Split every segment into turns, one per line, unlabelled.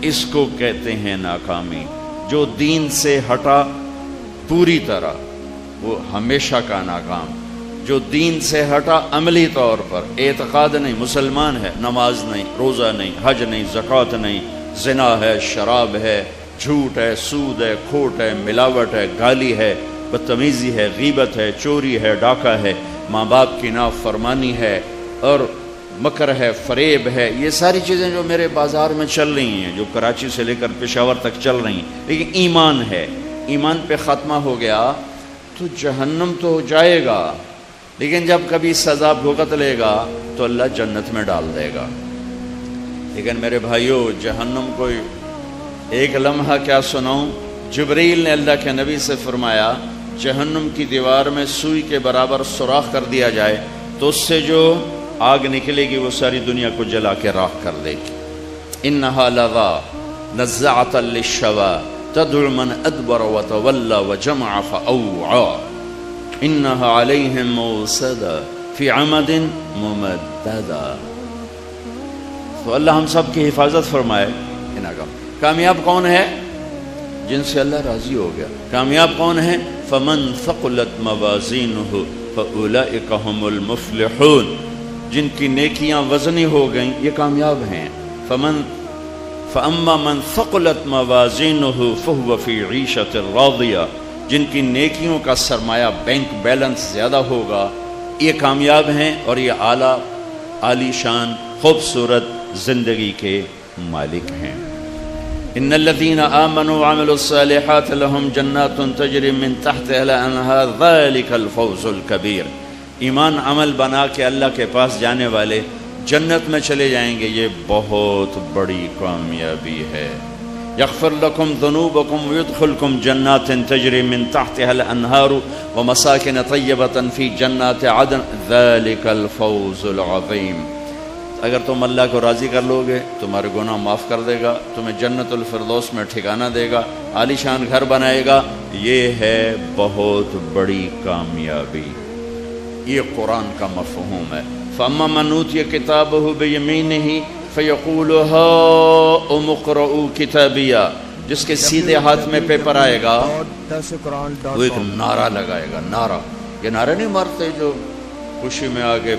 اس کو کہتے ہیں ناکامی۔ جو دین سے ہٹا پوری طرح وہ ہمیشہ کا ناکام۔ جو دین سے ہٹا عملی طور پر، اعتقاد نہیں، مسلمان ہے، نماز نہیں، روزہ نہیں، حج نہیں، زکوٰۃ نہیں، زنا ہے، شراب ہے، جھوٹ ہے، سود ہے، کھوٹ ہے، ملاوٹ ہے، گالی ہے، بدتمیزی ہے، غیبت ہے، چوری ہے، ڈاکہ ہے، ماں باپ کی نافرمانی ہے، اور مکر ہے، فریب ہے، یہ ساری چیزیں جو میرے بازار میں چل رہی ہیں، جو کراچی سے لے کر پشاور تک چل رہی ہیں، لیکن ایمان ہے، ایمان پہ خاتمہ ہو گیا تو جہنم تو جائے گا، لیکن جب کبھی سزا بھگت لے گا تو اللہ جنت میں ڈال دے گا۔ لیکن میرے بھائیوں، جہنم کو ایک لمحہ کیا سناؤں، جبریل نے اللہ کے نبی سے فرمایا جہنم کی دیوار میں سوئی کے برابر سوراخ کر دیا جائے تو اس سے جو آگ نکلے گی وہ ساری دنیا کو جلا کے راکھ کر دے گی۔ انہا لظا نزاعۃ للشوا تدعو من ادبر وتولى وجمع فاوعى انہا علیہم موصدہ فی عمد ممددہ۔ تو اللہ ہم سب کی حفاظت فرمائے۔ کامیاب کون ہے؟ جن سے اللہ راضی ہو گیا۔ کامیاب کون ہے؟ فمن ثقلت موازینہ فاولئک هم المفلحون۔ جن کی نیکیاں وزنی ہو گئیں یہ کامیاب ہیں۔ فاما من ثقلت موازینہ فهو فی عیشۃ راضیہ۔ جن کی نیکیوں کا سرمایہ بینک بیلنس زیادہ ہوگا یہ کامیاب ہیں اور یہ اعلیٰ عالی شان خوبصورت زندگی کے مالک ہیں۔ ان الذين آمنوا وعملوا الصالحات لهم جنات تجري من تحتها الانهار ذلك الفوز الكبير۔ ایمان عمل بنا کے اللہ کے پاس جانے والے جنت میں چلے جائیں گے، یہ بہت بڑی کامیابی ہے۔ یغفر لکم ذنوبکم ویدخلکم جنات تجری من تحتها الانہار ومساکن طیبۃ فی جنات عدن ذلک الفوز العظیم۔ اگر تم اللہ کو راضی کر لو گے تمہارے گناہ معاف کر دے گا، تمہیں جنت الفردوس میں ٹھکانہ دے گا، عالی شان گھر بنائے گا، یہ ہے بہت بڑی کامیابی۔ یہ قرآن کا مفہوم ہے۔ فَأَمَّا مَنْ أُوتِيَ كِتَابَهُ بِيَمِينِهِ فَيَقُولُ هَاؤُمُ اقْرَءُوا كِتَابِيَهْ، جس کے سیدھے ہاتھ میں پیپر آئے گا وہ ایک نعرہ لگائے گا۔ نعرہ، یہ نعرہ نہیں مارتے جو خوشی میں آگے،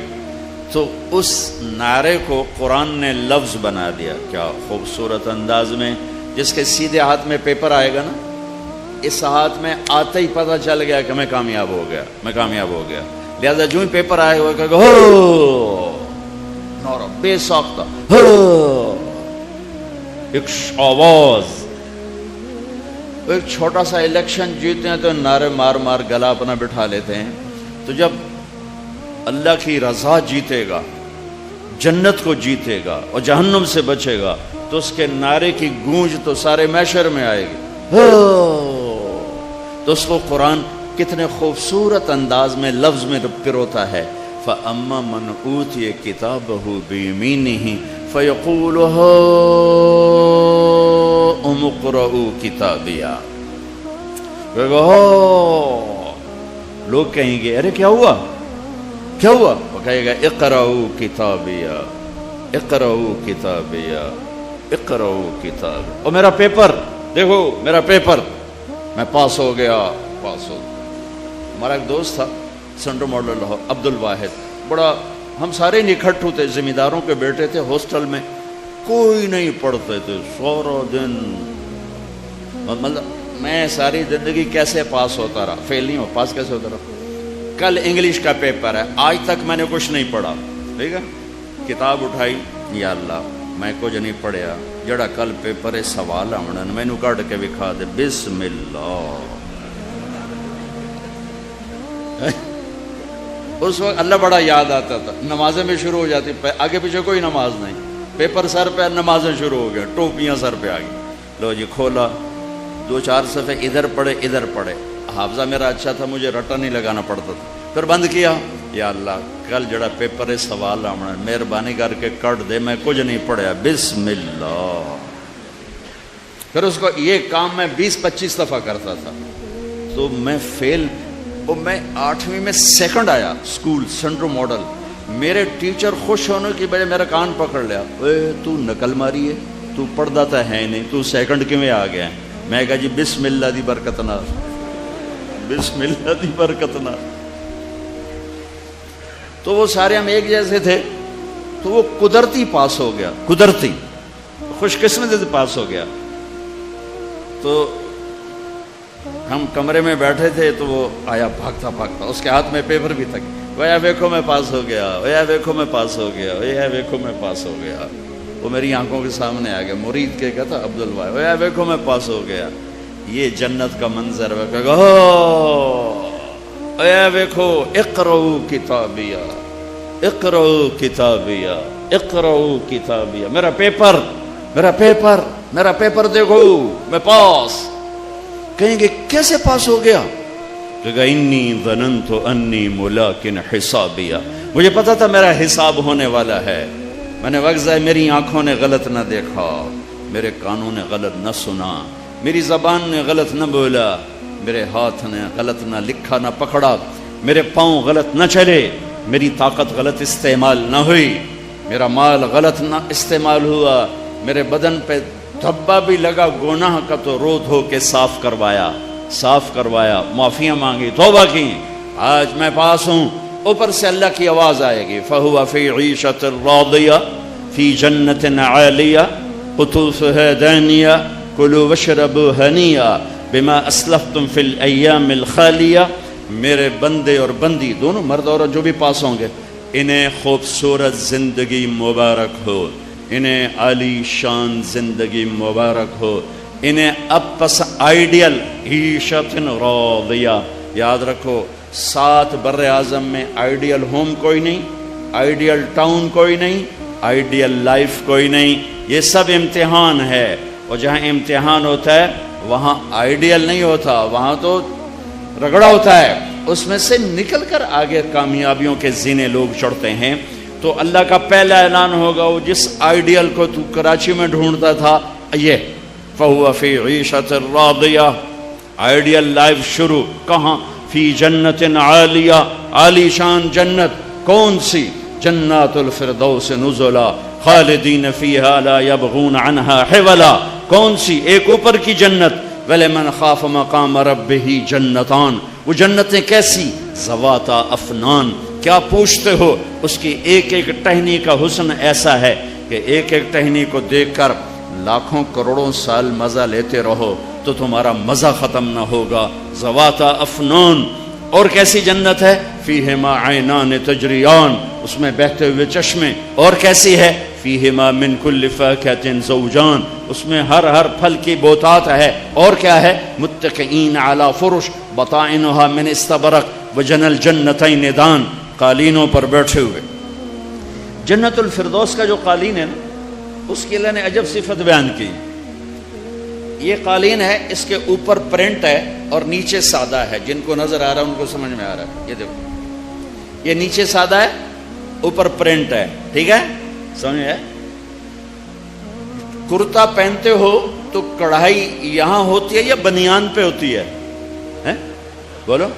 تو اس نعرے کو قرآن نے لفظ بنا دیا۔ کیا خوبصورت انداز میں، جس کے سیدھے ہاتھ میں پیپر آئے گا نا، اس ہاتھ میں آتے ہی پتہ چل گیا کہ میں کامیاب ہو گیا، میں کامیاب ہو گیا۔ لہذا جو ہی پیپر آئے ہوئے کہ ہو نعرہ بے ساختہ، ہو ایک آواز۔ ایک چھوٹا سا الیکشن جیتے ہیں تو نعرے مار مار گلا اپنا بٹھا لیتے ہیں، تو جب اللہ کی رضا جیتے گا، جنت کو جیتے گا اور جہنم سے بچے گا تو اس کے نعرے کی گونج تو سارے محشر میں آئے گی۔ تو اس کو قرآن کتنے خوبصورت انداز میں لفظ میں پروتا ہے۔ فَأَمَّا مَنْ أُوتِيَ كِتَابَهُ بِيَمِينِهِ فَيَقُولُ هَاؤُمُ اقْرَءُوا كِتَابِيَهْ۔ لوگ کہیں گے ارے کیا ہوا کیا ہوا؟ وہ کہے گا اقرؤوا کتابیہ، اقرؤوا کتابیہ، اقرؤوا کتاب۔ اور میرا پیپر دیکھو، میرا پیپر، میں پاس ہو گیا، پاس ہو گیا۔ ہمارا ایک دوست تھا سینٹرل ماڈل لاہور، عبد الواحد، بڑا، ہم سارے نکھٹو تھے، زمینداروں کے بیٹے تھے، ہاسٹل میں کوئی نہیں پڑھتے تھے، سارا دن، مطلب میں ساری زندگی کیسے پاس ہوتا رہا، فیل نہیں ہو، پاس کیسے ہوتا رہا۔ کل انگلش کا پیپر ہے، آج تک میں نے کچھ نہیں پڑھا، ٹھیک ہے، کتاب اٹھائی، یا اللہ میں کچھ نہیں پڑھیا، جڑا کل پیپر ہے سوال آنا مینو کٹ کے دکھا دے، بسم اللہ۔ اس وقت اللہ بڑا یاد آتا تھا، نمازیں بھی شروع ہو جاتی، آگے پیچھے کوئی نماز نہیں، پیپر سر پہ، نمازیں شروع ہو گیا، ٹوپیاں سر پہ آ گئی، لو جی کھولا، 2-4 صفحے ادھر پڑھے ادھر پڑھے، حافظہ میرا اچھا تھا، مجھے رٹا نہیں لگانا پڑتا تھا، پھر بند کیا، یا اللہ کل جڑا پیپر ہے سوال آنا، مہربانی کر کے کٹ دے، میں کچھ نہیں پڑھیا، بسم اللہ۔ پھر اس کو یہ کام میں 20-25 دفعہ کرتا تھا، تو میں فیل، اور میں 8ویں میں سیکنڈ آیا اسکول سینٹرل ماڈل۔ میرے ٹیچر خوش ہونے کی بجائے میرا کان پکڑ لیا، اے تو نقل ماری ہے، تو پڑھدا تو ہے نہیں، تو سیکنڈ کیویں آ گیا؟ میں کہا جی بسم اللہ دی برکت نال، بسم اللہ دی برکت نال۔ تو وہ سارے ہم ایک جیسے تھے، تو وہ قدرتی پاس ہو گیا، قدرتی خوش قسمتی سے پاس ہو گیا۔ تو ہم کمرے میں بیٹھے تھے تو وہ آیا بھاگتا بھاگتا، اس کے ہاتھ میں پیپر بھی تھا، ویا دیکھو میں پاس ہو گیا، ویا دیکھو میں پاس ہو گیا، ویا دیکھو میں پاس ہو گیا۔ وہ میری آنکھوں کے سامنے آ گیا، مرید کے کہتا عبد الواحد، ویا دیکھو میں پاس ہو گیا۔ یہ جنت کا منظر ہے، کہا ویا دیکھو اقرؤ کتابیہ، اقرؤ کتابیہ، اقرؤ کتابیہ، میرا پیپر، میرا پیپر، میرا پیپر دیکھو میں پاس۔ کہیں گے کیسے پاس ہو گیا؟ کہا انی ظننت انی ملاقٍ حسابیہ، مجھے پتا تھا میرا حساب ہونے والا ہے۔ میں نے وقت میری آنکھوں نے غلط نہ دیکھا، میرے کانوں نے غلط نہ سنا، میری زبان نے غلط نہ بولا، میرے ہاتھ نے غلط نہ لکھا نہ پکڑا، میرے پاؤں غلط نہ چلے، میری طاقت غلط استعمال نہ ہوئی، میرا مال غلط نہ استعمال ہوا، میرے بدن پہ دھبا بھی لگا گناہ کا تو رو دھو کے صاف کروایا، صاف کروایا، معافیاں مانگی، توبہ کی، آج میں پاس ہوں۔ اوپر سے اللہ کی آواز آئے گی فَهُوَ فِي عِيشَةٍ رَاضِيَةٍ فِي جَنَّةٍ عَالِيَةٍ قُطُوفُهَا دَانِيَةٌ كُلُوا وَاشْرَبُوا هَنِيًّا بِمَا أَسْلَفْتُمْ فِي الْأَيَّامِ الْخَالِيَةِ۔ میرے بندے اور بندی دونوں، مرد اور جو بھی پاس ہوں گے، انہیں خوبصورت زندگی مبارک ہو، انہیں عالی شان زندگی مبارک ہو، انہیں اپس آئیڈیل عیشت راضیہ۔ یاد رکھو 7 بر اعظم میں آئیڈیل ہوم کوئی نہیں، آئیڈیل ٹاؤن کوئی نہیں، آئیڈیل لائف کوئی نہیں، یہ سب امتحان ہے۔ اور جہاں امتحان ہوتا ہے وہاں آئیڈیل نہیں ہوتا، وہاں تو رگڑا ہوتا ہے، اس میں سے نکل کر آگے کامیابیوں کے زینے لوگ چڑھتے ہیں۔ تو اللہ کا پہلا اعلان ہوگا، وہ جس آئیڈیل کو تو کراچی میں ڈھونڈتا تھا، یہ فَهُوَ فِي عِيشَةٍ رَاضِيَةٍ، آئیڈیل لائف شروع کہاں؟ فی جنت عالیہ، عالی شان جنت، کون سی؟ جنات الفردوس نزلا خالدین فیہا لا یبغون عنہا حولا۔ کون سی؟ ایک اوپر کی جنت، وَلِمَنْ خَافَ مَقَامَ رَبِّهِ جنتان، وہ جنتیں کیسی؟ ذواتا افنان۔ کیا پوچھتے ہو؟ اس کی ایک ایک ٹہنی کا حسن ایسا ہے کہ ایک ایک ٹہنی کو دیکھ کر لاکھوں کروڑوں سال مزہ لیتے رہو تو تمہارا مزہ ختم نہ ہوگا۔ ذواتا افنان۔ اور کیسی جنت ہے؟ فیہما عینان تجریان، اس میں بہتے ہوئے چشمے۔ اور کیسی ہے؟ فیہما من کل فاکہۃ زوجان، اس میں ہر پھل کی بوتات ہے۔ اور کیا ہے؟ متکئین علی فرش بطائنها من استبرق وجن الجنتین دان، قالینوں پر بیٹھے ہوئے۔ جنت الفردوس کا جو قالین ہے نا، اس کی اللہ نے عجب صفت بیان کی۔ یہ قالین ہے، اس کے اوپر پرنٹ ہے اور نیچے سادہ ہے۔ جن کو نظر آ رہا ہے ان کو سمجھ میں آ رہا ہے، یہ دیکھو، یہ نیچے سادہ ہے، اوپر پرنٹ ہے، ٹھیک ہے؟ سمجھ ہے؟ کرتا پہنتے ہو تو کڑھائی یہاں ہوتی ہے یا بنیان پہ ہوتی ہے؟ بولو،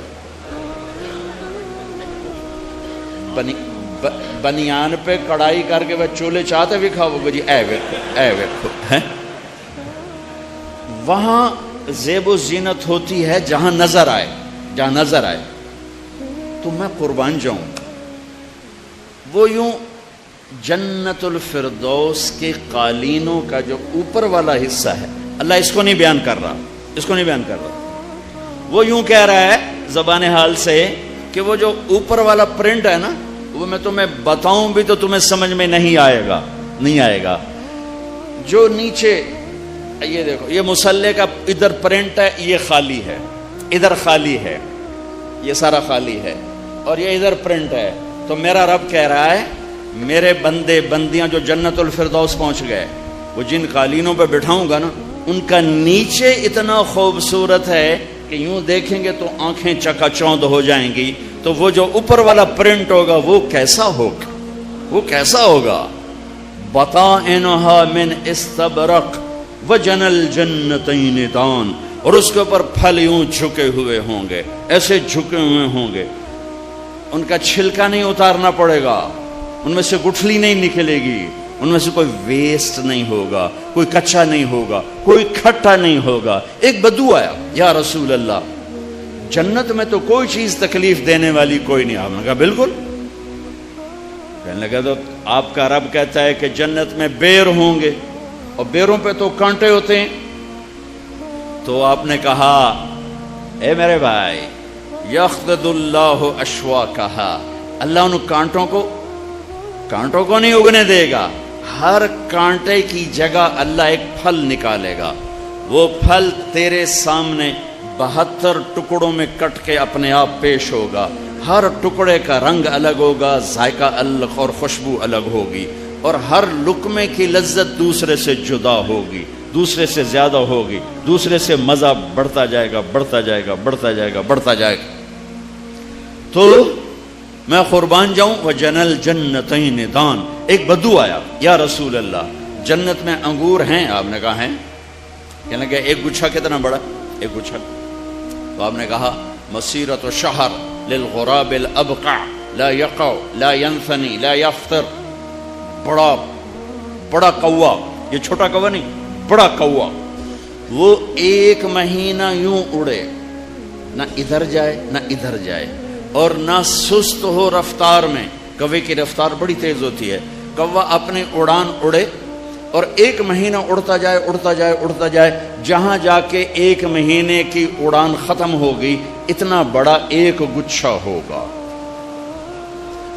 بنیان پہ کڑھائی کر کے وہ چولہے چاہتے بھی کھاؤ گے جی، اے ویکھو اے ویکھو، وہاں زیب و زینت ہوتی ہے جہاں نظر آئے، جہاں نظر آئے۔ تو میں قربان جاؤں، وہ یوں جنت الفردوس کے قالینوں کا جو اوپر والا حصہ ہے، اللہ اس کو نہیں بیان کر رہا، اس کو نہیں بیان کر رہا، وہ یوں کہہ رہا ہے زبان حال سے کہ وہ جو اوپر والا پرنٹ ہے نا، وہ میں تمہیں بتاؤں بھی تو تمہیں سمجھ میں نہیں آئے گا، نہیں آئے گا۔ جو نیچے یہ دیکھو، یہ مسلح کا ادھر پرنٹ ہے، یہ خالی ہے، ادھر خالی ہے، یہ سارا خالی ہے، اور یہ ادھر پرنٹ ہے۔ تو میرا رب کہہ رہا ہے میرے بندے بندیاں جو جنت الفردوس پہنچ گئے، وہ جن قالینوں پہ بٹھاؤں گا نا، ان کا نیچے اتنا خوبصورت ہے کہ یوں دیکھیں گے تو آنکھیں چکا چوند ہو جائیں گی۔ تو وہ جو اوپر والا پرنٹ ہوگا وہ کیسا ہوگا؟ وہ کیسا ہوگا؟ بطائنہا من استبرق وجن الجنتین دان، اور اس کے اوپر پھل یوں جھکے ہوئے ہوں گے، ایسے جھکے ہوئے ہوں گے، ان کا چھلکا نہیں اتارنا پڑے گا، ان میں سے گٹھلی نہیں نکلے گی، ان میں سے کوئی ویسٹ نہیں ہوگا، کوئی کچا نہیں ہوگا، کوئی کھٹا نہیں ہوگا۔ ایک بدو آیا، یا رسول اللہ جنت میں تو کوئی چیز تکلیف دینے والی کوئی نہیں۔ آپ نے کہا بالکل۔ کہنے لگا تو آپ کا رب کہتا ہے کہ جنت میں بیر ہوں گے اور بیروں پہ تو کانٹے ہوتے ہیں۔ تو آپ نے کہا اے میرے بھائی، یخضد اللہ اشواکہا، اللہ ان کانٹوں کو نہیں اگنے دے گا، ہر کانٹے کی جگہ اللہ ایک پھل نکالے گا، وہ پھل تیرے سامنے 72 ٹکڑوں میں کٹ کے اپنے آپ پیش ہوگا، ہر ٹکڑے کا رنگ الگ ہوگا، ذائقہ الگ اور خوشبو الگ ہوگی، اور ہر لقمے کی لذت دوسرے سے جدا ہوگی، دوسرے سے زیادہ ہوگی، دوسرے سے مزہ بڑھتا جائے گا، بڑھتا جائے گا، بڑھتا جائے گا، بڑھتا جائے گا۔ تو میں قربان جاؤں وجنل جنتین دان۔ ایک بدو آیا، یا رسول اللہ جنت میں انگور ہیں؟ آپ نے کہا ہیں۔ کہنے لگا ایک گچھا کتنا بڑا؟ ایک گچھا۔ تو آپ نے کہا مسیرۃ شہر للغراب الابقع لا یقع لا ینثنی لا یفطر۔ بڑا کوا، یہ چھوٹا کوا نہیں، بڑا کوا، وہ 1 مہینہ یوں اڑے، نہ ادھر جائے نہ ادھر جائے، اور نہ سست ہو رفتار میں۔ کوے کی رفتار بڑی تیز ہوتی ہے، کوا اپنی اڑان اڑے اور 1 مہینہ اڑتا جائے اڑتا جائے اڑتا جائے، جہاں جا کے 1 مہینے کی اڑان ختم ہوگی اتنا بڑا ایک گچھا ہوگا۔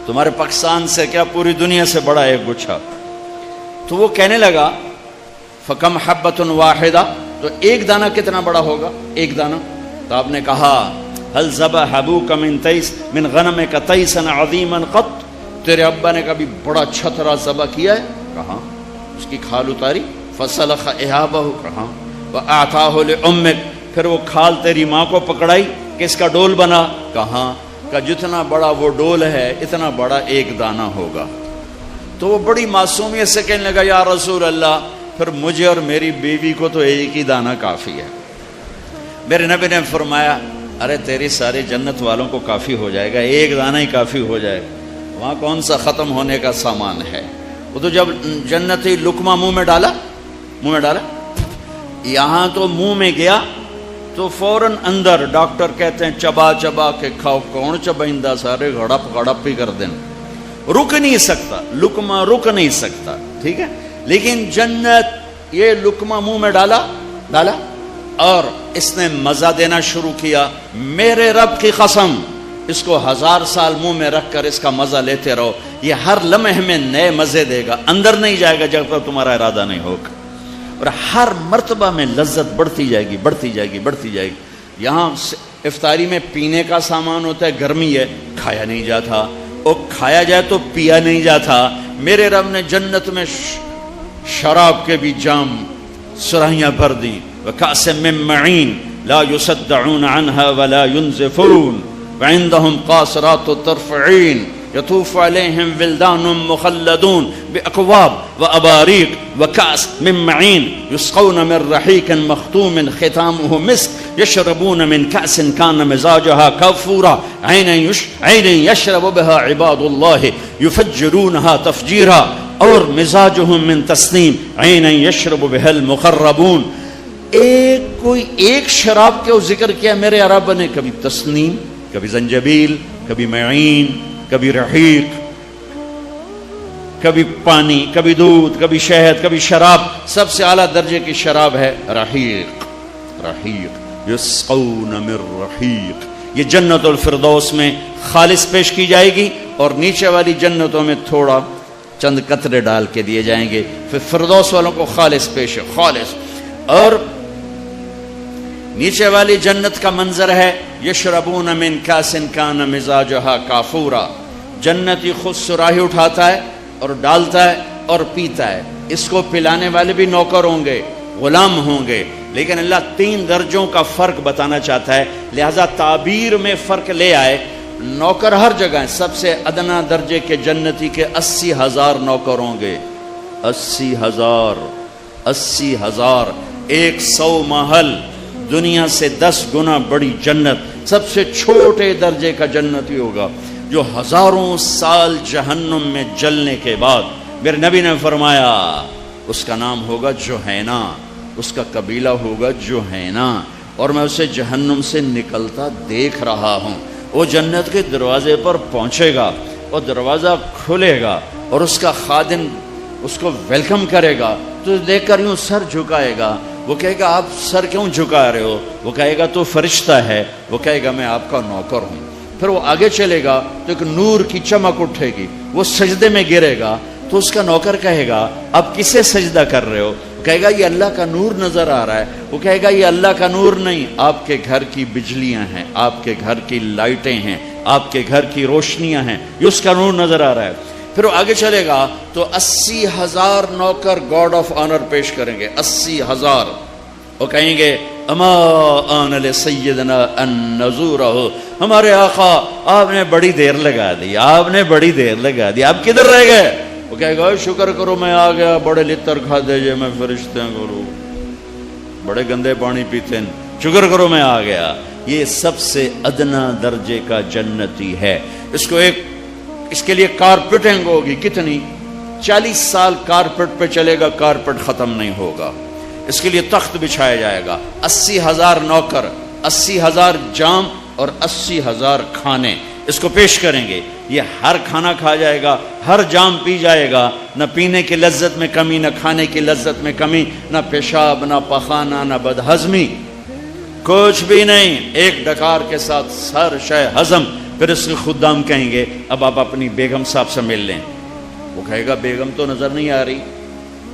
تمہارے پاکستان سے کیا پوری دنیا سے بڑا ایک گچھا۔ تو وہ کہنے لگا فکم حبۃ واحدہ، تو ایک دانہ کتنا بڑا ہوگا؟ ایک دانہ۔ تو آپ نے کہا هل ذبح ابوک من غنمک تیسا عظیما قط، تیرے ابا نے کبھی بڑا چھترا ذبح کیا ہے؟ کہاں۔ اس کی کھال اتاری، فسلخ اہابہ، کہاں، واعطاہ لامک، پھر وہ کھال تیری ماں کو پکڑائی کہ اس کا ڈول بنا، کہاں، کہ جتنا بڑا وہ ڈول ہے اتنا بڑا ایک دانہ ہوگا۔ تو وہ بڑی معصومیت سے کہنے لگا یا رسول اللہ پھر مجھے اور میری بیوی کو تو ایک ہی دانہ کافی ہے۔ میرے نبی نے فرمایا ارے تیری ساری جنت والوں کو کافی ہو جائے گا، ایک دانہ ہی کافی ہو جائے گا، وہاں کون سا ختم ہونے کا سامان ہے۔ وہ تو جب جنتی لقمہ منہ میں ڈالا، یہاں تو منہ میں گیا تو فوراً اندر ڈاکٹر کہتے ہیں چبا چبا کے کھاؤ، کون چبائندہ، سارے گڑپ گڑپ ہی کر دینا، رک نہیں سکتا لقمہ، رک نہیں سکتا، ٹھیک ہے۔ لیکن جنت یہ لقمہ منہ میں ڈالا اور اس نے مزہ دینا شروع کیا۔ میرے رب کی قسم اس کو 1000 سال منہ میں رکھ کر اس کا مزہ لیتے رہو، یہ ہر لمحے میں نئے مزے دے گا، اندر نہیں جائے گا جب تک تمہارا ارادہ نہیں ہوگا، اور ہر مرتبہ میں لذت بڑھتی جائے گی، بڑھتی جائے گی، بڑھتی جائے گی۔ یہاں افطاری میں پینے کا سامان ہوتا ہے، گرمی ہے، کھایا نہیں جاتا، اور کھایا جائے تو پیا نہیں جاتا۔ میرے رب نے جنت میں شراب کے بھی جام سراہیاں بھر دیں، وَكَأْسٍ مِّن مَّعِينٍ لَا يُصَدَّعُونَ عَنْهَا وَلَا يُنزِفُونَ وَعِندَهُمْ قَاصِرَاتُ الطَّرْفِ عِينٌ يَطُوفُ عَلَيْهِمْ وِلْدَانٌ مُّخَلَّدُونَ بِأَكْوَابٍ وَأَبَارِيقَ وَكَأْسٍ مِّن مَّعِينٍ يُسْقَوْنَ مِن رَّحِيقٍ مَّخْتُومٍ خِتَامُهُ مِسْكٌ يَشْرَبُونَ مِن كَأْسٍ كَانَ مِزَاجُهَا كَافُورًا عَيْنًا يَشْرَبُ بِهَا عِبَادُ اللَّهِ يُفَجِّرُونَهَا تَفْجِيرًا، اور مزاجهم من تسنیم عینا یشرب بها المقربون۔ ایک شراب کے ذکر کیا میرے عرب نے، کبھی تسنیم، کبھی زنجبیل، کبھی معین، کبھی رحیق، کبھی پانی، کبھی دودھ، کبھی شہد، کبھی شراب۔ سب سے اعلیٰ درجے کی شراب ہے رحیق، یسقون من رحیق۔ یہ جنت الفردوس میں خالص پیش کی جائے گی، اور نیچے والی جنتوں میں تھوڑا چند قطرے ڈال کے دیے جائیں گے، پھر فردوس والوں کو خالص پیش ہے، خالص۔ اور نیچے والی جنت کا منظر ہے یشربون من کاس کان مزاجہا کافورا، جنتی خود سراہی اٹھاتا ہے اور ڈالتا ہے اور پیتا ہے۔ اس کو پلانے والے بھی نوکر ہوں گے، غلام ہوں گے، لیکن اللہ 3 درجوں کا فرق بتانا چاہتا ہے، لہذا تعبیر میں فرق لے آئے۔ نوکر ہر جگہ ہیں، سب سے ادنا درجے کے جنتی کے 80,000 نوکر ہوں گے، 80,000، 100 محل، دنیا سے 10 گنا بڑی جنت۔ سب سے چھوٹے درجے کا جنتی ہوگا جو 1000 سال جہنم میں جلنے کے بعد میرے نبی نے فرمایا اس کا نام ہوگا جوہینا، اس کا قبیلہ ہوگا جوہینا، اور میں اسے جہنم سے نکلتا دیکھ رہا ہوں۔ وہ جنت کے دروازے پر پہنچے گا اور دروازہ کھلے گا اور اس کا خادم اس کو ویلکم کرے گا تو دیکھ کر یوں سر جھکائے گا۔ وہ کہے گا آپ سر کیوں جھکا رہے ہو؟ وہ کہے گا تو فرشتہ ہے۔ وہ کہے گا میں آپ کا نوکر ہوں۔ پھر وہ آگے چلے گا تو ایک نور کی چمک اٹھے گی، وہ سجدے میں گرے گا تو اس کا نوکر کہے گا آپ کسے سجدہ کر رہے ہو؟ وہ کہے گا یہ اللہ کا نور نظر آ رہا ہے۔ وہ کہے گا یہ اللہ کا نور نہیں، آپ کے گھر کی بجلیاں ہیں، آپ کے گھر کی لائٹیں ہیں، آپ کے گھر کی روشنیاں ہیں، یہ اس کا نور نظر آ رہا ہے۔ پھر وہ آگے چلے گا تو 80,000 نوکر گاڈ آف آنر پیش کریں گے، 80,000۔ وہ کہیں گے اما آن لسیدنا ان نزورہ، ہمارے آقا آپ نے بڑی دیر لگا دی، آپ نے بڑی دیر لگا دی، آپ کدھر رہ گئے؟ وہ کہے گا شکر کرو میں آ گیا، بڑے لتر کھا دے جے میں فرشتے کرو، بڑے گندے پانی پیتے ہیں، شکر کرو میں آ گیا۔ یہ سب سے ادنا درجے کا جنتی ہے۔ اس کے لیے کارپیٹنگ ہوگی، کتنی؟ 40 سال کارپیٹ پہ چلے گا، کارپیٹ ختم نہیں ہوگا۔ اس کے لیے تخت بچھایا جائے گا، 80,000 نوکر، 80,000 جام اور 80,000 کھانے اس کو پیش کریں گے۔ یہ ہر کھانا کھا جائے گا، ہر جام پی جائے گا، نہ پینے کی لذت میں کمی، نہ کھانے کی لذت میں کمی، نہ پیشاب، نہ پخانہ، نہ بدہضمی، کچھ بھی نہیں، ایک ڈکار کے ساتھ سر شے ہضم۔ پھر اس کے خدام کہیں گے اب آپ اپنی بیگم صاحب سے مل لیں۔ وہ کہے گا بیگم تو نظر نہیں آ رہی،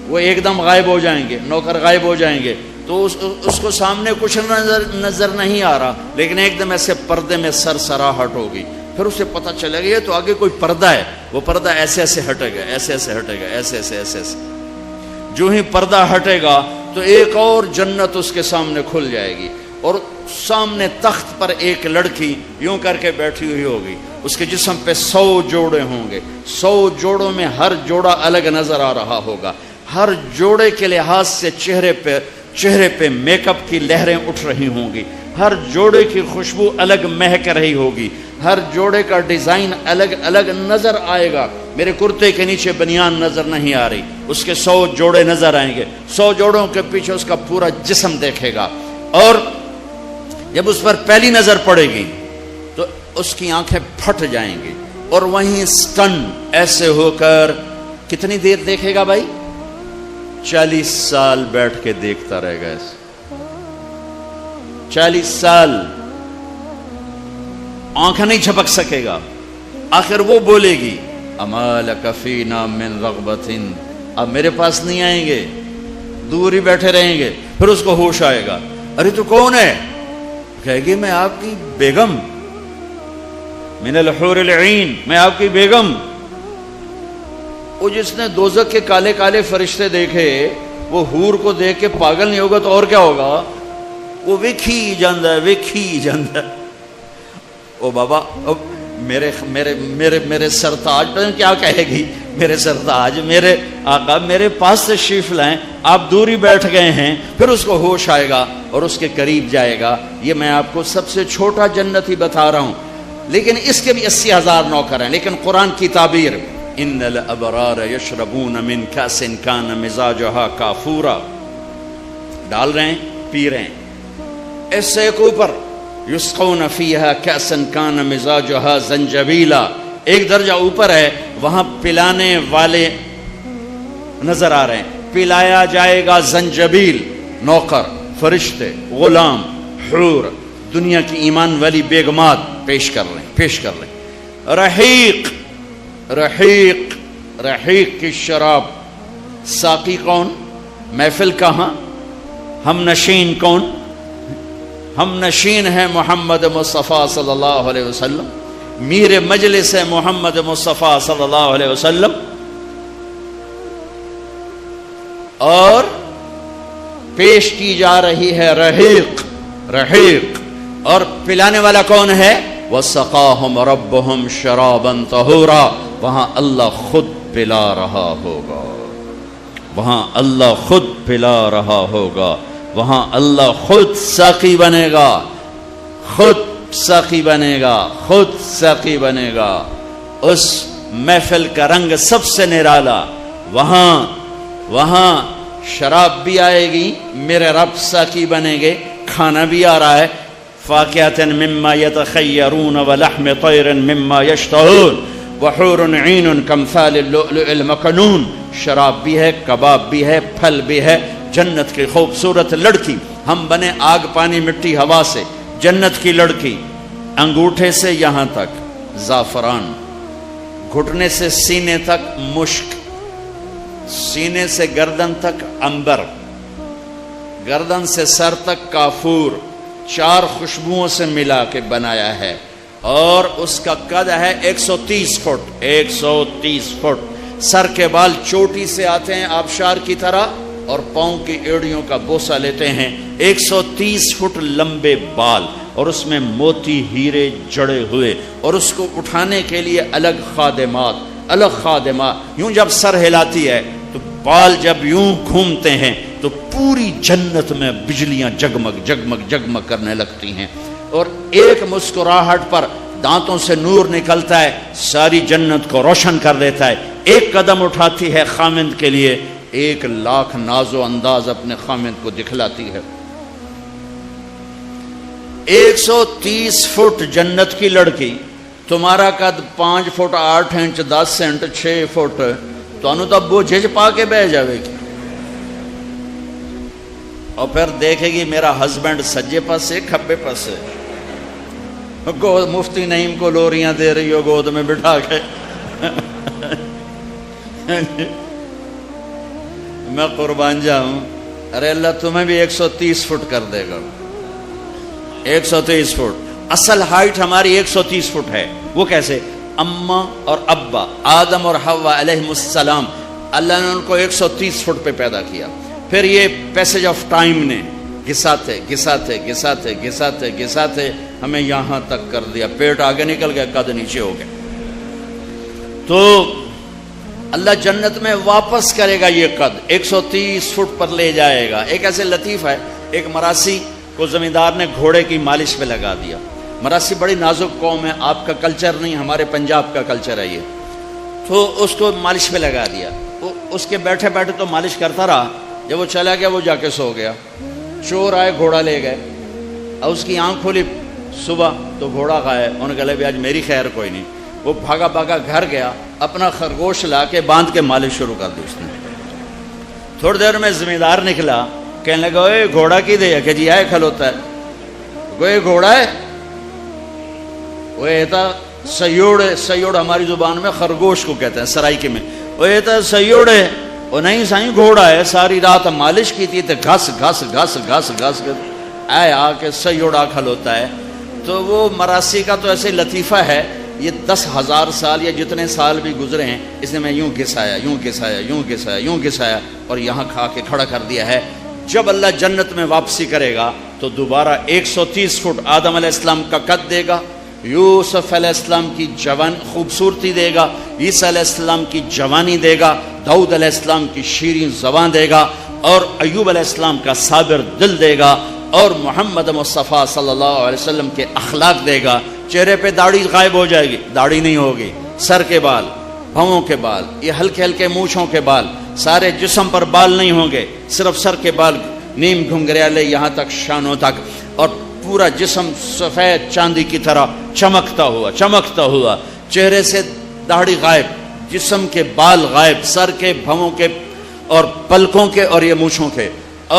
وہ ایک دم غائب ہو جائیں گے، نوکر غائب ہو جائیں گے، تو اس کو سامنے کچھ نظر نہیں آ رہا، لیکن ایک دم ایسے پردے میں سرسراہٹ ہوگی۔ پھر اسے پتہ چلے گا تو آگے کوئی پردہ ہے، وہ پردہ ایسے ایسے ہٹے گا، ایسے ایسے ہٹے گا، ایسے ایسے ایسے ایسے۔ جو ہی پردہ ہٹے گا تو ایک اور جنت اس کے سامنے کھل جائے گی، اور سامنے تخت پر ایک لڑکی یوں کر کے بیٹھی ہوئی ہوگی، اس کے جسم پہ 100 جوڑے ہوں گے، 100 جوڑوں میں ہر جوڑا الگ نظر آ رہا ہوگا، ہر جوڑے کے لحاظ سے چہرے پہ میک اپ کی لہریں اٹھ رہی ہوں گی، ہر جوڑے کی خوشبو الگ مہک رہی ہوگی، ہر جوڑے کا ڈیزائن الگ الگ نظر آئے گا۔ میرے کرتے کے نیچے بنیان نظر نہیں آ رہی، اس کے 100 جوڑے نظر آئیں گے، 100 جوڑوں کے پیچھے اس کا پورا جسم دیکھے گا، اور جب اس پر پہلی نظر پڑے گی تو اس کی آنکھیں پھٹ جائیں گی، اور وہیں سٹن ایسے ہو کر کتنی دیر دیکھے گا بھائی؟ 40 سال بیٹھ کے دیکھتا رہے گا ایسے، 40 سال آنکھ نہیں جھپک سکے گا۔ آخر وہ بولے گی اما لک فینا من رغبۃ، اب میرے پاس نہیں آئیں گے، دور ہی بیٹھے رہیں گے۔ پھر اس کو ہوش آئے گا، ارے تو کون ہے؟ کہے گی میں آپ کی بیگم، من الحور العین، میں آپ کی بیگم۔ وہ جس نے دوزخ کے کالے کالے فرشتے دیکھے وہ حور کو دیکھ کے پاگل نہیں ہوگا تو اور کیا ہوگا؟ وہ ویکھی جاندا ہے، ویکھی جاندا ہے۔ او بابا میرے سرتاج کیا کہے گی؟ میرے سرتاج، میرے آقا میرے پاس تشریف لائیں، آپ دوری بیٹھ گئے ہیں۔ پھر اس کو ہوش آئے گا اور اس کے قریب جائے گا۔ یہ میں آپ کو سب سے چھوٹا جنت ہی بتا رہا ہوں، لیکن اس کے بھی 80,000 نوکر ہیں۔ لیکن قرآن کی تعبیر ان الابرار یشربون من کاس کان مزاجها کافورا، ڈال رہے ہیں، پی رہے ہیں۔ ایسے ایک اوپر یسقون فیہا کاسا کان مزاجها زنجبیلا، ایک درجہ اوپر ہے، وہاں پلانے والے نظر آ رہے ہیں، پلایا جائے گا زنجبیل، نوکر، فرشتے، غلام، حور، دنیا کی ایمان والی بیگمات پیش کر رہے ہیں۔ رحیق، رحیق، رحیق کی شراب، ساقی کون؟ محفل کہاں؟ ہم نشین کون؟ ہم نشین ہے محمد مصطفیٰ صلی اللہ علیہ وسلم، میر مجلس ہے محمد مصطفیٰ صلی اللہ علیہ وسلم، اور پیش کی جا رہی ہے رحیق، رحیق، اور پلانے والا کون ہے؟ وَسَقَاهُمْ رَبُّهُمْ شَرَابًا طَهُورًا، وہاں اللہ خود پلا رہا ہوگا، وہاں اللہ خود پلا رہا ہوگا، وہاں اللہ خود ساقی بنے گا، خود ساقی بنے گا، خود ساقی بنے گا۔ اس محفل کا رنگ سب سے نرالا، وہاں شراب بھی آئے گی، میرے رب ساقی بنیں گے، کھانا بھی آ رہا ہے، فاکہۃ مما یتخیرون ولحم طیر مما یشتہون وحور عین کامثال اللؤلؤ المکنون. شراب بھی ہے، کباب بھی ہے، پھل بھی ہے، جنت کی خوبصورت لڑکی. ہم بنے آگ پانی مٹی ہوا سے، جنت کی لڑکی، انگوٹھے سے یہاں تک زعفران، گھٹنے سے سینے تک مشک، سینے سے گردن تک عنبر، گردن سے سر تک کافور، 4 خوشبوؤں سے ملا کے بنایا ہے. اور اس کا قد ہے 130 فٹ، 130 فٹ. سر کے بال چوٹی سے آتے ہیں آبشار کی طرح اور پاؤں کی ایڑیوں کا بوسہ لیتے ہیں. 130 فٹ لمبے بال اور اس میں موتی ہیرے جڑے ہوئے، اور اس کو اٹھانے کے لیے الگ خادمات. یوں جب سر ہلاتی ہے تو بال جب یوں گھومتے ہیں تو پوری جنت میں بجلیاں جگمگ جگمگ جگمگ کرنے لگتی ہیں، اور ایک مسکراہٹ پر دانتوں سے نور نکلتا ہے، ساری جنت کو روشن کر دیتا ہے. ایک قدم اٹھاتی ہے خامند کے لیے، 1,00,000 ناز و انداز اپنے خامند کو دکھلاتی ہے. 130 فٹ جنت کی لڑکی، تمہارا قد 5 فٹ 8 انچ 10 انچ 6 فٹ، تو انو تو بوجھے پا کے بہ جاوے گی، اور پھر دیکھے گی میرا ہسبینڈ سجے پاسے کھبے پاسے، مفتی نعیم کو لوریاں دے رہی ہو گود میں بٹھا کے. میں قربان جاؤں، ارے اللہ تمہیں بھی 130 فٹ کر دے گا. 130 فٹ اصل ہائٹ ہماری 130 فٹ ہے. وہ کیسے؟ اماں اور ابا آدم اور حوا علیہ السلام، اللہ نے ان کو 130 فٹ پہ پیدا کیا. پھر یہ پیسج آف ٹائم نے گھساتے گھساتے گھساتے گھساتے گھساتے ہمیں یہاں تک کر دیا. پیٹ آگے نکل گیا، قد نیچے ہو گیا. تو اللہ جنت میں واپس کرے گا یہ قد، 130 فٹ پر لے جائے گا. ایک ایسے لطیفہ ہے، ایک مراسی کو زمیندار نے گھوڑے کی مالش پہ لگا دیا. مراسی بڑی نازک قوم ہے، آپ کا کلچر نہیں، ہمارے پنجاب کا کلچر ہے یہ. تو اس کو مالش پہ لگا دیا. اس کے بیٹھے بیٹھے تو مالش کرتا رہا. جب وہ چلا گیا وہ جا کے سو گیا. چور آئے، گھوڑا لے گئے، اور اس کی آنکھ کھلی صبح تو گھوڑا غائب. انہوں نے کہا بھی آج میری خیر کوئی نہیں. وہ بھاگا بھاگا گھر گیا، اپنا خرگوش لا کے باندھ کے مالش شروع کر دی اس نے. تھوڑی دیر میں زمیندار نکلا، کہنے لگا اے گھوڑا کی دے کہ جی آئے کھلوتا ہے. وہ گھوڑا ہے، وہ ایتا سیوڑ ہماری زبان میں خرگوش کو کہتے ہیں سرائکی میں. وہ ایتا سیوڑ ہے. وہ نہیں سائیں گھوڑا ہے، ساری رات مالش کی تھی تو گھس گھس گھس گھس گھس آئے آ کے سیوڑا کھلوتا ہے. تو وہ مراسی کا تو ایسے لطیفہ ہے، یہ 10,000 سال یا جتنے سال بھی گزرے ہیں، اس نے میں یوں گھسایا یوں گھسایا یوں گھسایا یوں گھسایا اور یہاں کھا کے کھڑا کر دیا ہے. جب اللہ جنت میں واپسی کرے گا تو دوبارہ 130 فٹ آدم علیہ السلام کا قد دے گا، یوسف علیہ السلام کی جوان خوبصورتی دے گا، عیسیٰ علیہ السلام کی جوانی دے گا، داؤد علیہ السلام کی شیریں زبان دے گا، اور ایوب علیہ السلام کا صابر دل دے گا، اور محمد مصطفیٰ صلی اللہ علیہ وسلم کے اخلاق دے گا. چہرے پہ داڑھی غائب ہو جائے گی، داڑھی نہیں ہوگی، سر کے بال، بھووں کے بال، یہ ہلکے ہلکے مونچھوں کے بال، سارے جسم پر بال نہیں ہوں گے، صرف سر کے بال نیم گھنگریالے یہاں تک شانوں تک، اور پورا جسم سفید چاندی کی طرح چمکتا ہوا. چہرے سے داڑھی غائب، جسم کے بال غائب، سر کے، بھووں کے اور پلکوں کے اور یہ مونچھوں کے،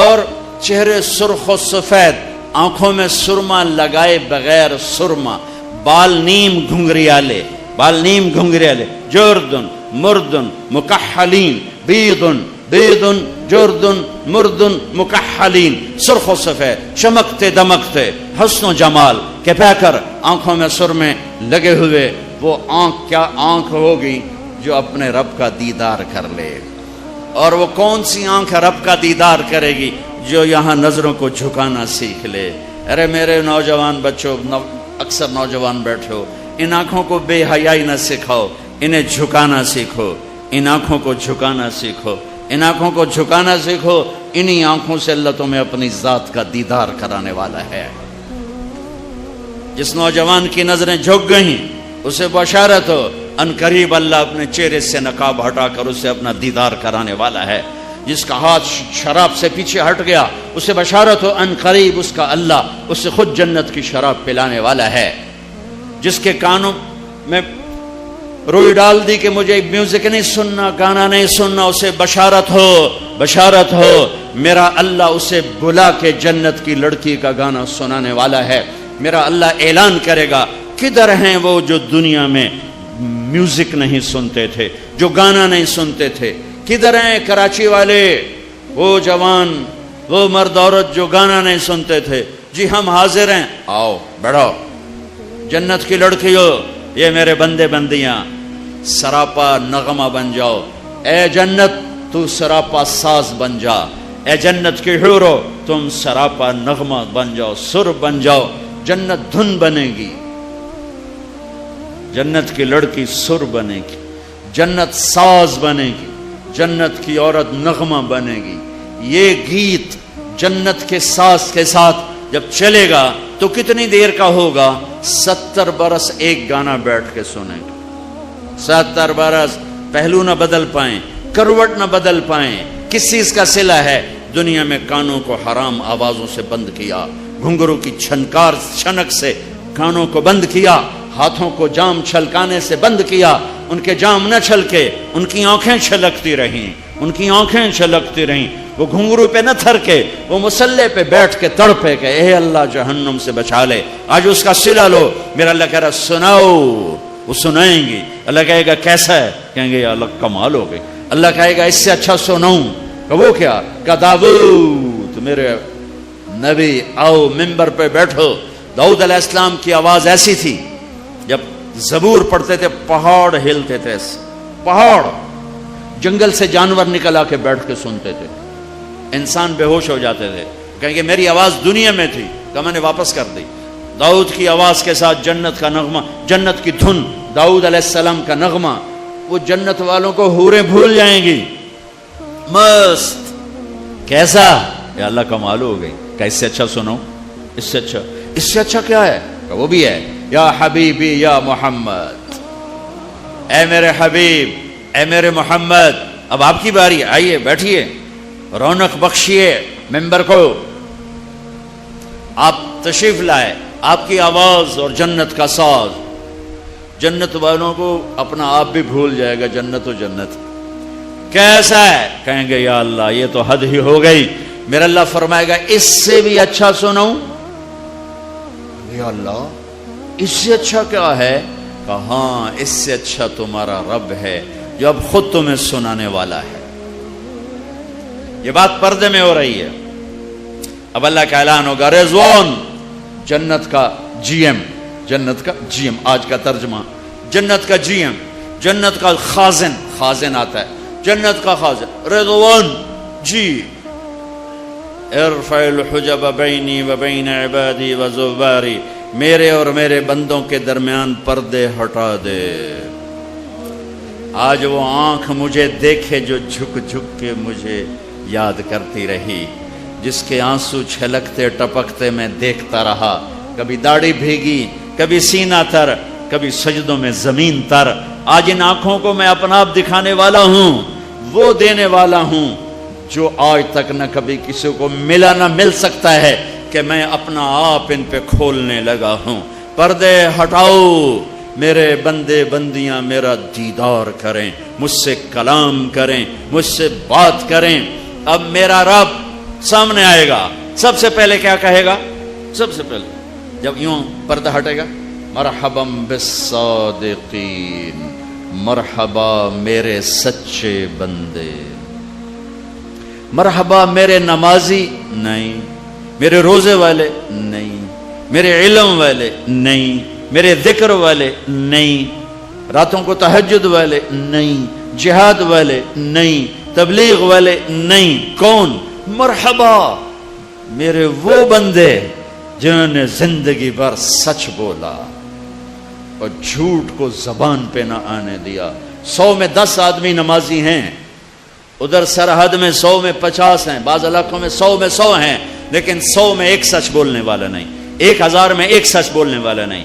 اور چہرے سرخ و سفید، آنکھوں میں سرما لگائے بغیر سرما، بال نیم گھنگریالے، جردن مردن مکحلین، بیدن جردن مردن مکحلین، سرخ و سفید، چمکتے دمکتے، حسن و جمال کے پیکر، آنکھوں میں سرمے لگے ہوئے. وہ آنکھ کیا آنکھ ہوگی جو اپنے رب کا دیدار کر لے. اور وہ کون سی آنکھ رب کا دیدار کرے گی؟ جو یہاں نظروں کو جھکانا سیکھ لے. ارے میرے نوجوان بچوں، اکثر نوجوان بیٹھے ہو، ان آنکھوں کو بے حیائی نہ سکھاؤ، انہیں جھکانا سیکھو. ان آنکھوں کو جھکانا سیکھو، ان آنکھوں کو جھکانا سیکھو. انہی آنکھوں سے اللہ تمہیں اپنی ذات کا دیدار کرانے والا ہے. جس نوجوان کی نظریں جھک گئیں اسے بشارت ہو ان قریب اللہ اپنے چہرے سے نقاب ہٹا کر اسے اپنا دیدار کرانے والا ہے. جس کا ہاتھ شراب سے پیچھے ہٹ گیا اسے بشارت ہو ان قریب اس کا اللہ اسے خود جنت کی شراب پلانے والا ہے. جس کے کانوں میں روئی ڈال دی کہ مجھے میوزک نہیں سننا، گانا نہیں سننا، اسے بشارت ہو میرا اللہ اسے بلا کے جنت کی لڑکی کا گانا سنانے والا ہے. میرا اللہ اعلان کرے گا کدھر ہیں وہ جو دنیا میں میوزک نہیں سنتے تھے، جو گانا نہیں سنتے تھے؟ کدھر ہیں کراچی والے، وہ جوان، وہ مرد عورت جو گانا نہیں سنتے تھے؟ جی ہم حاضر ہیں، آؤ بیٹھو. جنت کی لڑکیوں، یہ میرے بندے بندیاں، سراپا نغمہ بن جاؤ. اے جنت تو سراپا ساز بن جا. اے جنت کی حورو تم سراپا نغمہ بن جاؤ، سر بن جاؤ. جنت دھن بنے گی، جنت کی لڑکی سر بنے گی، جنت ساز بنے گی، جنت کی عورت نغمہ بنے گی. یہ گیت جنت کے ساز کے ساتھ جب چلے گا تو کتنی دیر کا ہوگا؟ 70 برس ایک گانا بیٹھ کے سنیں گے. 70 برس پہلو نہ بدل پائیں، کروٹ نہ بدل پائیں. کس چیز کا صلہ ہے؟ دنیا میں کانوں کو حرام آوازوں سے بند کیا، گھنگرو کی چھنکار چھنک سے کانوں کو بند کیا، ہاتھوں کو جام چھلکانے سے بند کیا. ان کے جام نہ چھلکے، ان کی آنکھیں چھلکتی رہیں، ان کی آنکھیں چھلکتی رہیں. وہ گھنگرو پہ نہ تھرکے، وہ مسلح پہ بیٹھ کے تڑپے کہ اے اللہ جہنم سے بچا لے. آج اس کا صلہ لو. میرا اللہ کہہ رہا سناؤ، وہ سنائیں گی. اللہ کہے گا کیسا ہے؟ کہیں گے یا اللہ کمال ہو گئی. اللہ کہے گا اس سے اچھا سناؤں. کہ وہ کیا؟ کہ داؤد میرے نبی آؤ ممبر پہ بیٹھو. داؤد علیہ السلام کی آواز ایسی تھی جب زبور پڑھتے تھے پہاڑ ہلتے تھے. پہاڑ، جنگل سے جانور نکل آ کے بیٹھ کے سنتے تھے. انسان بے ہوش ہو جاتے تھے. کہیں کہ میری آواز دنیا میں تھی کہ میں نے واپس کر دی. داؤد کی آواز کے ساتھ جنت کا نغمہ، جنت کی دھن، داؤد علیہ السلام کا نغمہ. وہ جنت والوں کو حوریں بھول جائیں گی. مست. کیسا؟ یا اللہ کمال ہو گئی. کہ اس سے اچھا سنو، اس سے اچھا کیا ہے؟ کہ وہ بھی ہے یا حبیبی یا محمد. اے میرے حبیب، اے میرے محمد، اب آپ کی باری، آئیے بیٹھیے، رونق بخشیے ممبر کو. آپ تشریف لائے، آپ کی آواز اور جنت کا ساز. جنت والوں کو اپنا آپ بھی بھول جائے گا. جنت و جنت کیسا ہے؟ کہیں گے یا اللہ یہ تو حد ہی ہو گئی. میرا اللہ فرمائے گا اس سے بھی اچھا سناؤں. یا اللہ اس سے اچھا کیا ہے؟ کہاں اس سے اچھا تمہارا رب ہے جو اب خود تمہیں سنانے والا ہے. یہ بات پردے میں ہو رہی ہے. اب اللہ کا اعلان ہوگا رضوان، جنت کا جی ایم، جنت کا جی ایم، آج کا ترجمہ جنت کا جی ایم، جنت کا خازن، خازن آتا ہے، جنت کا خازن رضوان جی. ارفع الحجب بینی و بین عبادی و زباری، میرے اور میرے بندوں کے درمیان پردے ہٹا دے. آج وہ آنکھ مجھے دیکھے جو جھک جھک کے مجھے یاد کرتی رہی، جس کے آنسو چھلکتے ٹپکتے میں دیکھتا رہا. کبھی داڑھی بھیگی، کبھی سینہ تر، کبھی سجدوں میں زمین تر. آج ان آنکھوں کو میں اپنا آپ دکھانے والا ہوں، وہ دینے والا ہوں جو آج تک نہ کبھی کسی کو ملا نہ مل سکتا ہے، کہ میں اپنا آپ ان پہ کھولنے لگا ہوں. پردے ہٹاؤ، میرے بندے بندیاں میرا دیدار کریں، مجھ سے کلام کریں، مجھ سے بات کریں. اب میرا رب سامنے آئے گا. سب سے پہلے کیا کہے گا؟ سب سے پہلے جب یوں پردہ ہٹے گا، مرحبا بالصادقین، مرحبا میرے سچے بندے، مرحبا میرے نمازی نہیں، میرے روزے والے نہیں، میرے علم والے نہیں، میرے ذکر والے نہیں، راتوں کو تہجد والے نہیں، جہاد والے نہیں، تبلیغ والے نہیں. کون؟ مرحبا میرے وہ بندے جنہوں نے زندگی بھر سچ بولا اور جھوٹ کو زبان پہ نہ آنے دیا. 100 میں 10 آدمی نمازی ہیں، ادھر سرحد میں 100 میں 50 ہیں، بعض علاقوں میں 100 میں 100 ہیں، لیکن 100 میں ایک سچ بولنے والا نہیں، 1000 میں ایک سچ بولنے والا نہیں،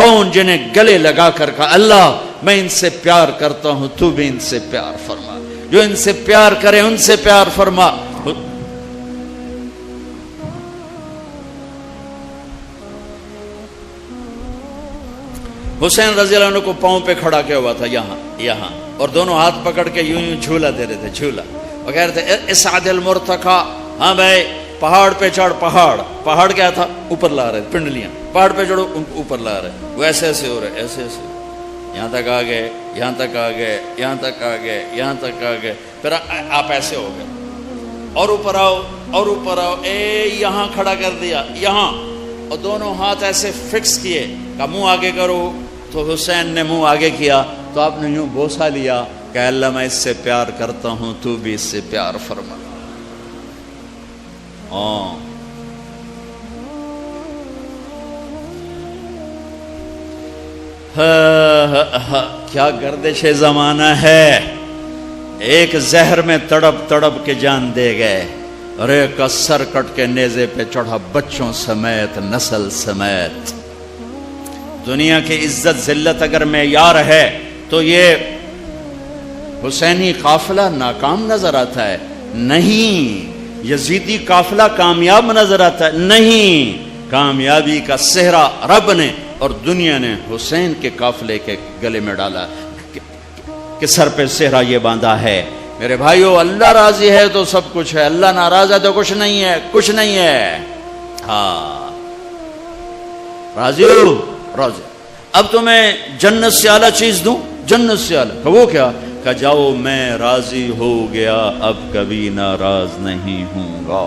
کون جنہیں گلے لگا کر کہا اللہ میں ان سے پیار کرتا ہوں تو بھی ان سے پیار فرما، جو ان سے پیار کرے ان سے پیار فرما۔ حسین رضی اللہ عنہ کو پاؤں پہ کھڑا کیا ہوا تھا یہاں، اور دونوں ہاتھ پکڑ کے یوں جھولا دے رہے تھے، جھولا، وہ کہہ رہے تھے اسعد المرتقا، ہاں بھائی پہاڑ پہ چڑھ، پہاڑ کیا تھا اوپر لا رہے، پنڈلیاں، پہاڑ پہ چڑھو اوپر لا رہے، وہ ایسے ایسے ہو رہے، ایسے ایسے، یہاں تک آ گئے، یہاں تک آ گئے، یہاں تک آ گئے، یہاں تک آ گئے، پھر آپ ایسے ہو گئے، اور اوپر آؤ، اور اوپر آؤ، یہاں کھڑا کر دیا، یہاں، اور دونوں ہاتھ ایسے فکس کیے، کہ منہ آگے کرو، تو حسین نے منہ آگے کیا تو آپ نے یوں بوسہ لیا کہ اللہ میں اس سے پیار کرتا ہوں تو بھی اس سے پیار فرما۔ کیا گردش زمانہ ہے، ایک زہر میں تڑپ تڑپ کے جان دے گئے، اور ایک کا سر کٹ کے نیزے پہ چڑھا بچوں سمیت، نسل سمیت۔ دنیا کی عزت ذلت اگر معیار ہے تو یہ حسینی قافلہ ناکام نظر آتا ہے؟ نہیں۔ یزیدی قافلہ کامیاب نظر آتا ہے؟ نہیں۔ کامیابی کا صحرا رب نے اور دنیا نے حسین کے قافلے کے گلے میں ڈالا کہ سر پہ صحرا یہ باندھا ہے۔ میرے بھائیو، اللہ راضی ہے تو سب کچھ ہے، اللہ ناراض ہے تو کچھ نہیں ہے، کچھ نہیں ہے۔ ہاں، راضی ہو؟ راضی۔ اب تمہیں جنت سے اعلیٰ چیز دوں، جنت سے اعلیٰ، وہ کیا؟ کہ جاؤ میں راضی ہو گیا، اب کبھی ناراض نہیں ہوں گا۔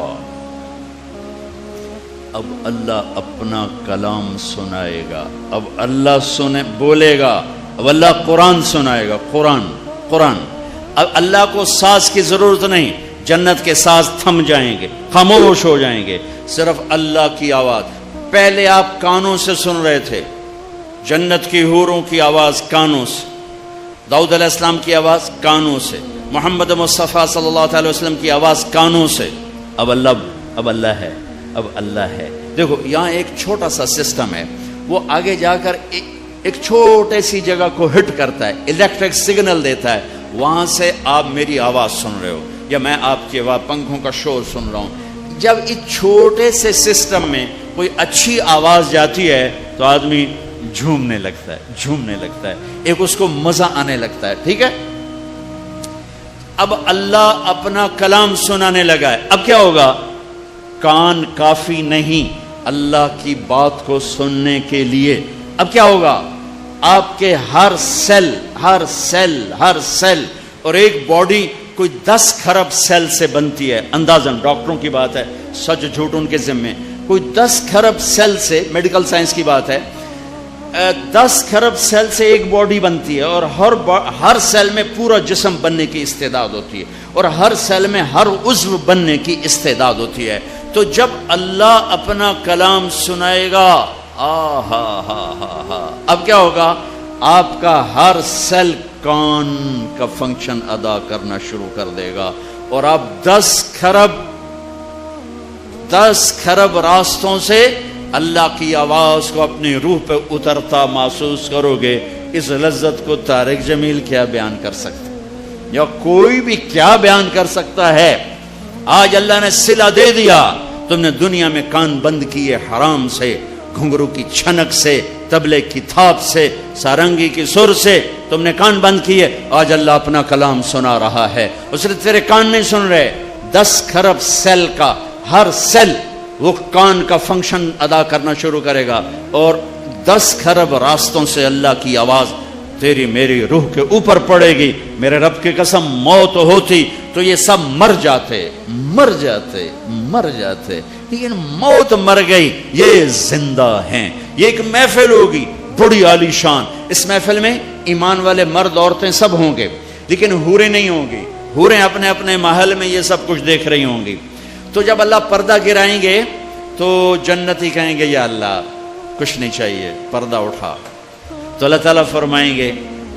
اب اللہ اپنا کلام سنائے گا، اب اللہ بولے گا، اب اللہ قرآن سنائے گا، قرآن۔ اب اللہ کو ساز کی ضرورت نہیں، جنت کے ساز تھم جائیں گے، خاموش ہو جائیں گے، صرف اللہ کی آواز۔ پہلے آپ کانوں سے سن رہے تھے، جنت کی حوروں کی آواز کانوں سے، داؤد علیہ السلام کی آواز کانوں سے، محمد مصطفیٰ صلی اللہ علیہ وسلم کی آواز کانوں سے۔ اب اللہ ہے۔ دیکھو یہاں ایک چھوٹا سا سسٹم ہے، وہ آگے جا کر ایک چھوٹے سی جگہ کو ہٹ کرتا ہے، الیکٹرک سگنل دیتا ہے، وہاں سے آپ میری آواز سن رہے ہو، یا میں آپ کی آواز، پنکھوں کا شور سن رہا ہوں۔ جب اس چھوٹے سے سسٹم میں کوئی اچھی آواز جاتی ہے تو آدمی جھومنے لگتا ہے، ایک اس کو مزہ آنے لگتا ہے، ٹھیک ہے؟ اب اللہ اپنا کلام سنانے لگا ہے، اب کیا ہوگا؟ کان کافی نہیں اللہ کی بات کو سننے کے لیے، اب کیا ہوگا؟ آپ کے ہر سیل اور ایک باڈی کوئی 10 کھرب سیل سے بنتی ہے، اندازاً، ڈاکٹروں کی بات ہے، سچ جھوٹ ان کے ذمے، کوئی 10 کھرب سیل سے، میڈیکل سائنس کی بات ہے، 10 کھرب سیل سے ایک باڈی بنتی ہے، اور ہر سیل میں پورا جسم بننے کی استعداد ہوتی ہے، اور ہر سیل میں ہر عضو بننے کی استعداد ہوتی ہے۔ تو جب اللہ اپنا کلام سنائے گا، اب کیا ہوگا؟ آپ کا ہر سیل کان کا فنکشن ادا کرنا شروع کر دے گا، اور آپ 10 کھرب راستوں سے اللہ کی آواز کو اپنی روح پہ اترتا محسوس کرو گے۔ اس لذت کو طارق جمیل کیا بیان کر سکتا، یا کوئی بھی کیا بیان کر سکتا ہے؟ آج اللہ نے صلہ دے دیا، تم نے دنیا میں کان بند کیے حرام سے، گھنگرو کی چھنک سے، طبلے کی تھاپ سے، سارنگی کی سر سے تم نے کان بند کیے۔ آج اللہ اپنا کلام سنا رہا ہے، اس نے تیرے کان نہیں سن رہے، 10 کھرب سیل کا ہر سیل وہ کان کا فنکشن ادا کرنا شروع کرے گا، اور 10 کھرب راستوں سے اللہ کی آواز تیری میری روح کے اوپر پڑے گی۔ میرے رب کی قسم، موت ہوتی تو یہ سب مر جاتے، لیکن موت مر گئی، یہ زندہ ہیں۔ یہ ایک محفل ہوگی بڑی عالی شان، اس محفل میں ایمان والے مرد عورتیں سب ہوں گے، لیکن حوریں نہیں ہوں گی، حوریں اپنے اپنے محل میں یہ سب کچھ دیکھ رہی ہوں گی۔ تو جب اللہ پردہ گرائیں گے تو جنتی کہیں گے یا اللہ کچھ نہیں چاہیے، پردہ اٹھا۔ تو اللہ تعالیٰ فرمائیں گے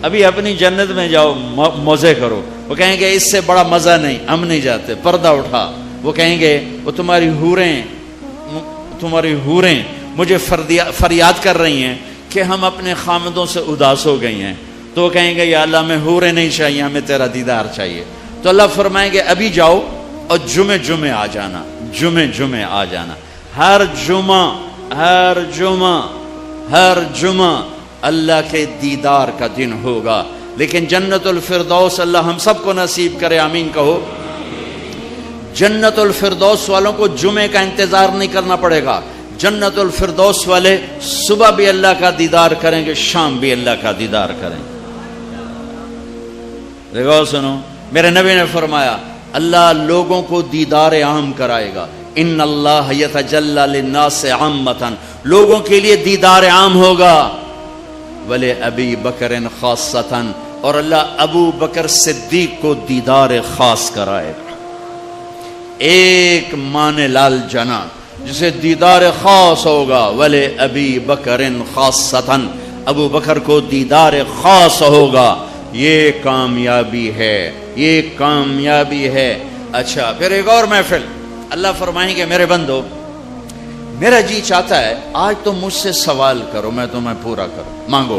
ابھی اپنی جنت میں جاؤ، موزے کرو۔ وہ کہیں گے اس سے بڑا مزہ نہیں، ہم نہیں جاتے، پردہ اٹھا۔ وہ کہیں گے وہ تمہاری حوریں مجھے فریاد کر رہی ہیں کہ ہم اپنے خامدوں سے اداس ہو گئی ہیں تو کہیں گے یا اللہ ہمیں حوریں نہیں چاہیے، ہمیں تیرا دیدار چاہیے، تو اللہ فرمائیں گے ابھی جاؤ اور جمعے آ جانا، جمعے آ جانا، ہر جمعہ اللہ کے دیدار کا دن ہوگا۔ لیکن جنت الفردوس اللہ ہم سب کو نصیب کرے، آمین کہو۔ جنت الفردوس والوں کو جمعے کا انتظار نہیں کرنا پڑے گا، جنت الفردوس والے صبح بھی اللہ کا دیدار کریں گے، شام بھی اللہ کا دیدار کریں گے۔ دیکھو سنو، میرے نبی نے فرمایا اللہ لوگوں کو دیدار عام کرائے گا، ان اللہ یتجلی للناس عامۃ، لوگوں کے لیے دیدار عام ہوگا، ولی ابی بکر خاصۃ، اور اللہ ابو بکر صدیق کو دیدار خاص کرائے گا۔ ایک مان لال جنا جسے دیدار خاص ہوگا، ولی ابی بکر خاصۃ، ابو بکر کو دیدار خاص ہوگا۔ یہ کامیابی ہے، یہ کامیابی ہے۔ اچھا پھر ایک اور محفل، اللہ فرمائیں گے میرے بندو میرا جی چاہتا ہے آج تو مجھ سے سوال کرو، میں تمہیں پورا کروں، مانگو۔